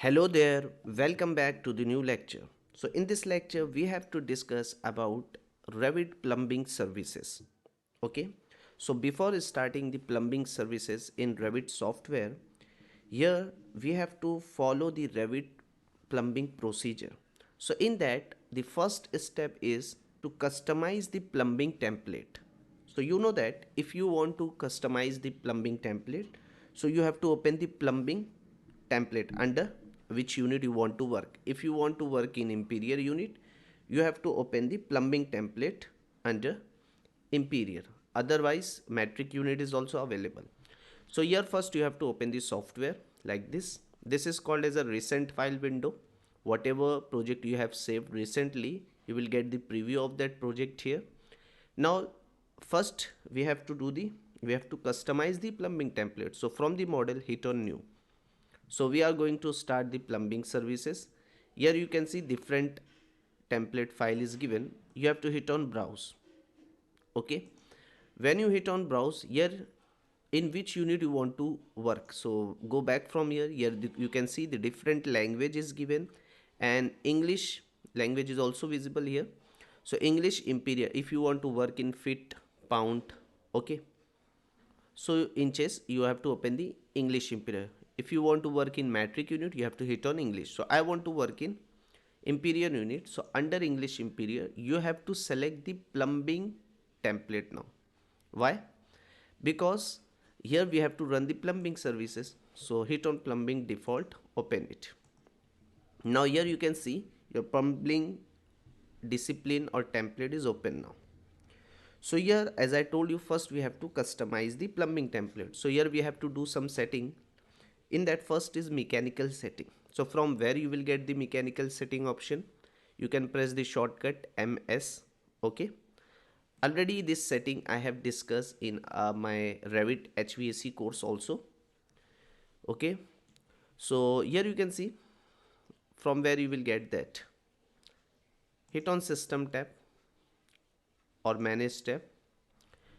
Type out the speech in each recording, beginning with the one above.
Hello there, welcome back to the new lecture. So in this lecture we have to discuss about Revit plumbing services. Okay, so before starting the plumbing services in Revit software, here we have to follow the Revit plumbing procedure. So in that, the first step is to customize the plumbing template. So you know that if you want to customize the plumbing template, so you have to open the plumbing template under which unit you want to work. If you want to work in Imperial unit, you have to open the plumbing template under Imperial. Otherwise, metric unit is also available. So here first you have to open the software like this. This is called as a recent file window. Whatever project you have saved recently, you will get the preview of that project here. Now first we have to customize the plumbing template. So from the model, hit on new. So we are going to start the plumbing services. Here you can see different template file is given. You have to hit on browse. Okay, when you hit on browse, here in which unit you want to work, so go back from here. You can see the different language is given, and English language is also visible here. So English Imperial, if you want to work in feet, pound, okay, so inches, you have to open the English Imperial. If you want to work in metric unit, you have to hit on English. So I want to work in Imperial unit. So under English Imperial, you have to select the plumbing template now. Why? Because here we have to run the plumbing services. So hit on plumbing default, open it. Now here you can see your plumbing discipline or template is open now. So here, as I told you, first we have to customize the plumbing template. So here we have to do some setting. In that, first is mechanical setting. So from where you will get the mechanical setting option, you can press the shortcut MS. Okay, already this setting I have discussed in my Revit HVAC course also. Okay, so here you can see from where you will get that. Hit on system tab or manage tab.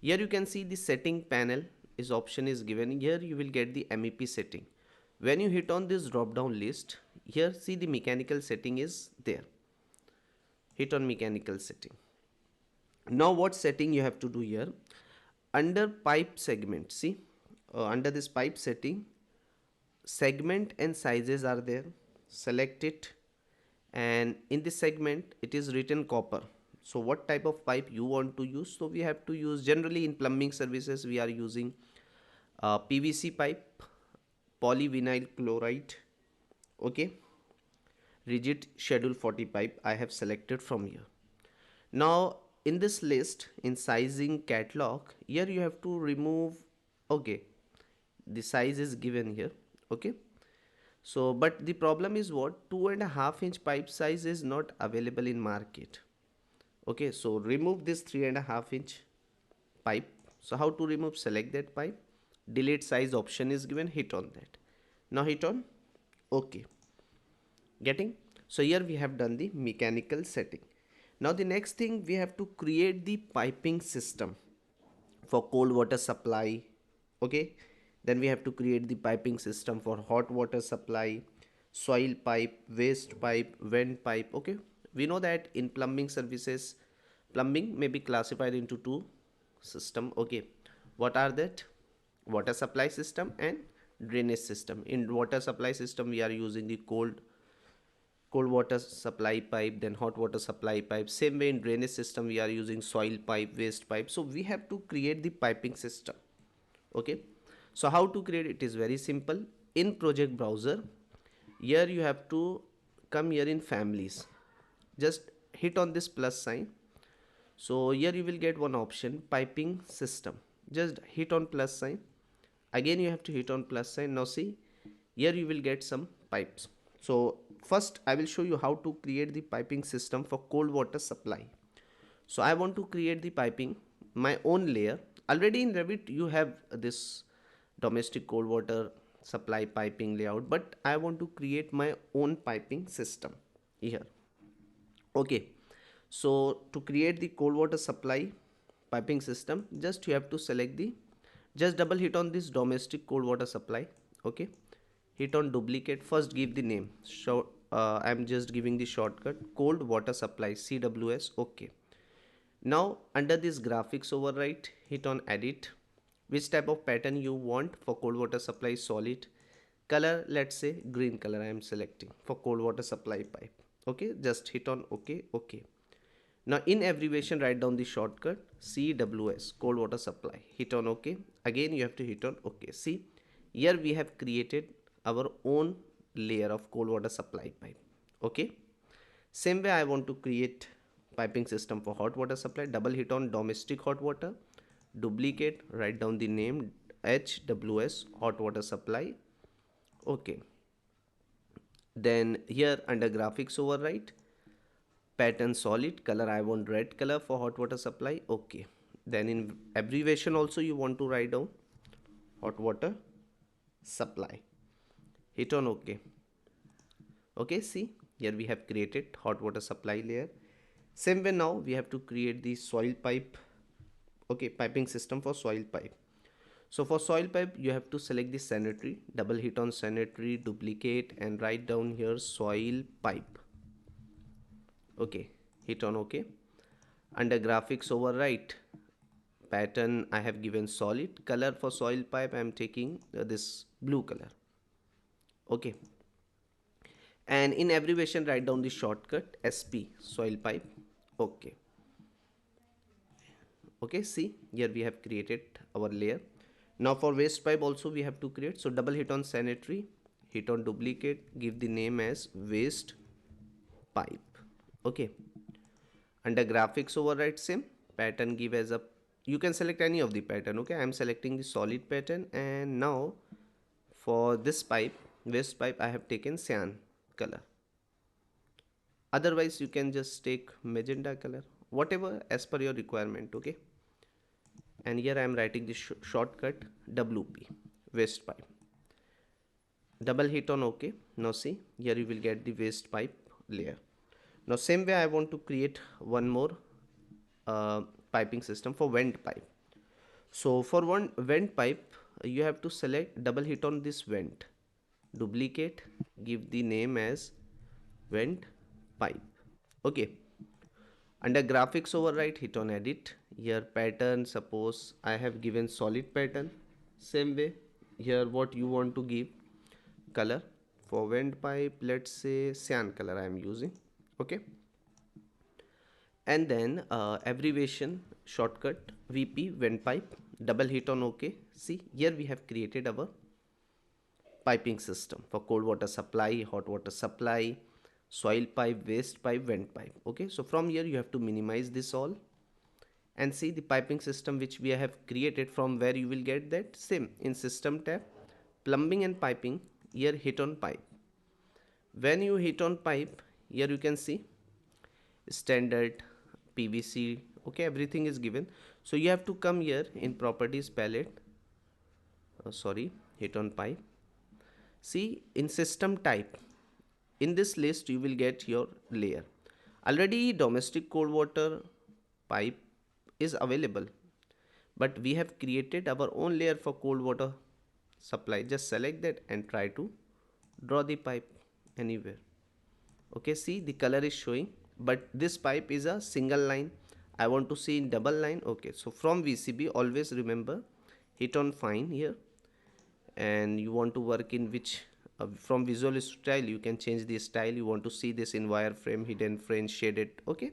Here you can see the setting panel is option is given. Here you will get the MEP setting. When you hit on this drop down list, here see the mechanical setting is there. Hit on mechanical setting. Now what setting you have to do here? Under pipe segment, see, under this pipe setting, segment and sizes are there. Select it, and in this segment it is written copper. So what type of pipe you want to use? So we have to use, generally in plumbing services we are using PVC pipe, polyvinyl chloride, okay, rigid schedule 40 pipe I have selected from here. Now in this list, in sizing catalog, here you have to remove, okay, the size is given here, okay. So but the problem is what, 2.5 inch pipe size is not available in market. Okay, so remove this 3.5 inch pipe. So how to remove? Select that pipe, delete size option is given, hit on that. Now hit on OK. Getting? So here we have done the mechanical setting. Now the next thing, we have to create the piping system for cold water supply. Okay, then we have to create the piping system for hot water supply, soil pipe, waste pipe, vent pipe. Okay, we know that in plumbing services, plumbing may be classified into two system. Okay, what are that? Water supply system and drainage system. In water supply system, we are using the cold water supply pipe, then hot water supply pipe. Same way in drainage system we are using soil pipe, waste pipe. So we have to create the piping system. Okay, so how to create it is very simple. In project browser, here you have to come here in families, just hit on this plus sign. So here you will get one option, piping system. Just hit on plus sign, again you have to hit on plus sign. Now see, here you will get some pipes. So first I will show you how to create the piping system for cold water supply. So I want to create the piping, my own layer. Already in Revit you have this domestic cold water supply piping layout, but I want to create my own piping system here. Okay, so to create the cold water supply piping system, just you have to select the, just double hit on this domestic cold water supply. Okay, hit on duplicate. First give the name. So I'm just giving the shortcut cold water supply CWS. Okay. Now under this graphics override, hit on edit. Which type of pattern you want for cold water supply? Solid. Color, let's say green color I am selecting for cold water supply pipe. Okay, just hit on OK. Okay. Now in abbreviation write down the shortcut CWS cold water supply. Hit on OK. Again you have to hit on OK. See, here we have created our own layer of cold water supply pipe. Okay. Same way I want to create piping system for hot water supply. Double hit on domestic hot water. Duplicate, write down the name HWS hot water supply. Okay. Then here under graphics override, pattern solid, color I want red color for hot water supply. Okay. Then in abbreviation also you want to write down hot water supply. Hit on OK. Okay, see here we have created hot water supply layer. Same way now we have to create the soil pipe. Okay, piping system for soil pipe. So for soil pipe you have to select the sanitary, double hit on sanitary, duplicate and write down here soil pipe. Okay, hit on OK. Under graphics override, pattern I have given solid, color for soil pipe I am taking this blue color. Okay, and in abbreviation write down the shortcut SP soil pipe. Okay. Okay, see here we have created our layer. Now for waste pipe also we have to create. So double hit on sanitary, hit on duplicate, give the name as waste pipe. Okay. Under graphics override, same pattern, give as a, you can select any of the pattern. Okay, I am selecting the solid pattern. And now for this pipe, waste pipe, I have taken cyan color. Otherwise you can just take magenta color, whatever as per your requirement. Okay, and here I am writing the shortcut WP waste pipe. Double hit on OK. Now see here you will get the waste pipe layer. Now same way I want to create one more piping system for vent pipe. So for one vent pipe you have to select, double hit on this vent, duplicate, give the name as vent pipe. Okay. Under graphics override, hit on edit. Here pattern, suppose I have given solid pattern. Same way here what you want to give color for vent pipe, let's say cyan color I am using. Okay, and then abbreviation shortcut VP vent pipe, double hit on OK. See here we have created our piping system for cold water supply, hot water supply, soil pipe, waste pipe, vent pipe. Okay, so from here you have to minimize this all and see the piping system which we have created. From where you will get that, same in system tab, plumbing and piping, here hit on pipe. When you hit on pipe, here you can see standard PVC. Okay, everything is given. So you have to come here in properties palette, hit on pipe. See in system type, in this list you will get your layer. Already domestic cold water pipe is available, but we have created our own layer for cold water supply. Just select that and try to draw the pipe anywhere. Okay, see the color is showing, but this pipe is a single line. I want to see in double line. Okay, so from VCB always remember hit on fine here, and you want to work in which from visual style you can change the style. You want to see this in wireframe, hidden frame, shaded. Okay,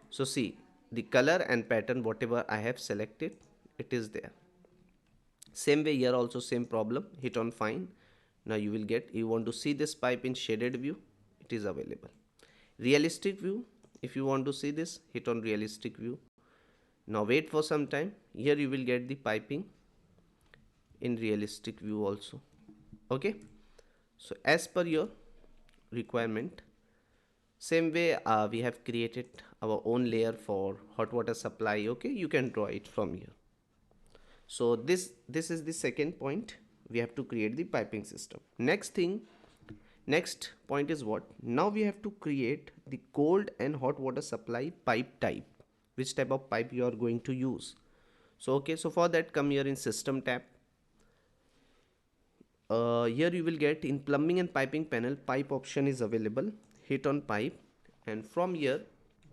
so see the color and pattern whatever I have selected, it is there. Same way here also same problem, hit on fine. Now you will get, you want to see this pipe in shaded view, it is available. Realistic view, if you want to see this, hit on realistic view. Now wait for some time, here you will get the piping in realistic view also. Okay, so as per your requirement, same way we have created our own layer for hot water supply. Okay, you can draw it from here. So this is the second point, we have to create the piping system. Next point is what? Now we have to create the cold and hot water supply pipe type, which type of pipe you are going to use. So okay, so for that come here in system tab, Here you will get in plumbing and piping panel, pipe option is available. Hit on pipe, and from here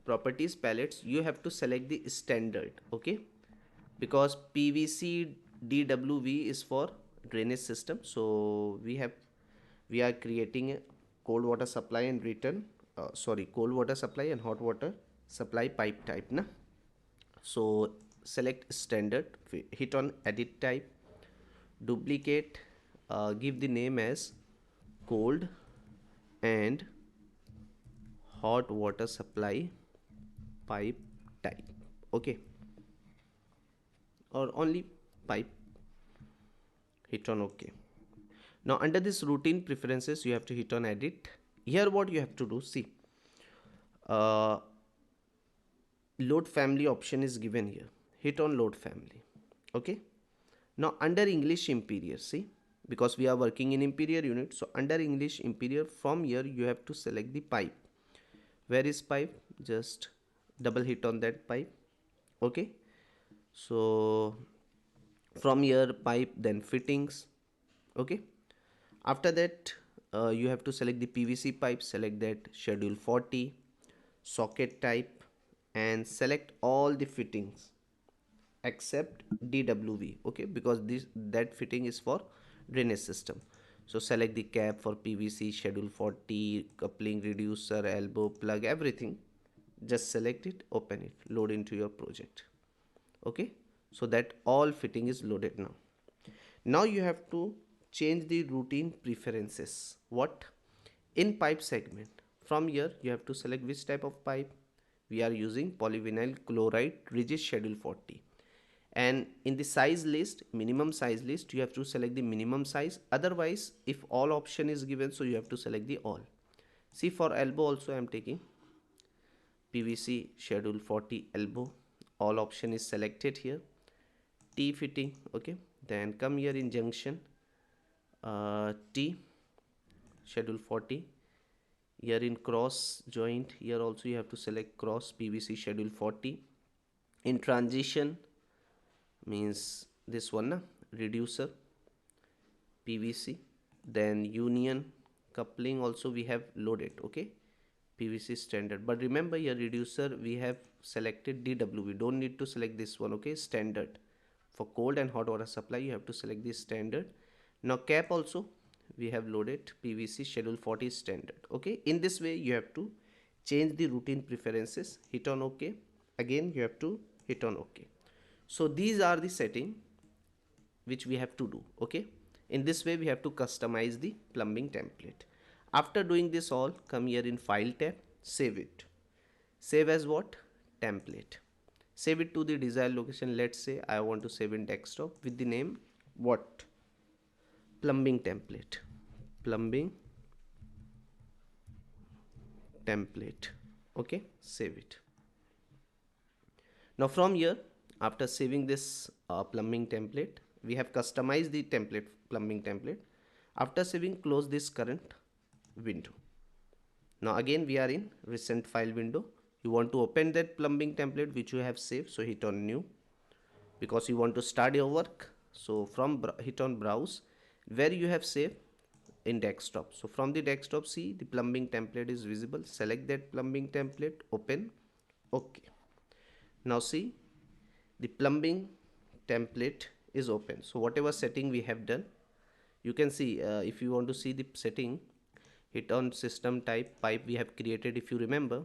properties palettes you have to select the standard. Okay, because PVC DWV is for drainage system, so we are creating a cold water supply and return cold water supply and hot water supply pipe type na. So select standard, hit on edit type, duplicate, give the name as cold and hot water supply pipe type. Okay, or only pipe, hit on OK. Now under this routine preferences you have to hit on edit. Here what you have to do, see, uh, load family option is given here, hit on load family. Okay, now under English Imperial, see, because we are working in Imperial unit, so under English Imperial, from here you have to select the pipe. Where is pipe? Just double hit on that pipe. Okay, so from here pipe, then fittings. Okay, after that you have to select the PVC pipe, select that schedule 40, socket type, and select all the fittings except DWV. Okay, because this that fitting is for drainage system. So select the cap for PVC, schedule 40, coupling, reducer, elbow, plug, everything. Just select it, open it, load into your project. Okay, so that all fitting is loaded now. Now you have to change the routine preferences. What? In pipe segment, from here you have to select which type of pipe. We are using polyvinyl chloride rigid schedule 40, and in the size list, minimum size list, you have to select the minimum size. Otherwise, if all option is given, so you have to select the all. See, for elbow also I am taking PVC schedule 40 elbow, all option is selected here. T fitting. Okay, then come here in junction, T schedule 40. Here in cross joint, here also you have to select cross PVC schedule 40. In transition, means this one na, reducer PVC, then union coupling also we have loaded. Okay, PVC standard, but remember here reducer we have selected DW, we don't need to select this one. Okay, standard. For cold and hot water supply you have to select this standard. Now cap also we have loaded PVC schedule 40 standard. Okay, in this way you have to change the routine preferences, hit on OK, again you have to hit on OK. So these are the setting which we have to do. Okay, in this way we have to customize the plumbing template. After doing this all, come here in file tab, save it. Save as what? Template. Save it to the desired location. Let's say I want to save in desktop with the name what? Plumbing template. Plumbing template. Okay, save it. Now from here, after saving this plumbing template, we have customized the template, plumbing template. After saving, close this current window. Now again we are in recent file window. You want to open that plumbing template which you have saved, so hit on new, because you want to start your work. So from hit on browse where you have saved in desktop. So from the desktop, see, the plumbing template is visible. Select that plumbing template, open, OK. Now see, the plumbing template is open. So whatever setting we have done, you can see, if you want to see the setting, hit on system type, pipe we have created. If you remember,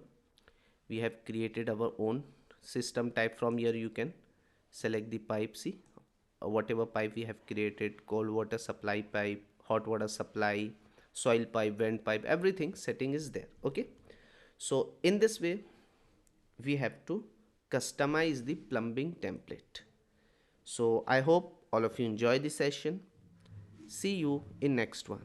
we have created our own system type. From here you can select the pipe. See, whatever pipe we have created, cold water supply pipe, hot water supply, soil pipe, vent pipe, everything setting is there. Okay, so in this way we have to customize the plumbing template. So I hope all of you enjoy the session. See you in next one.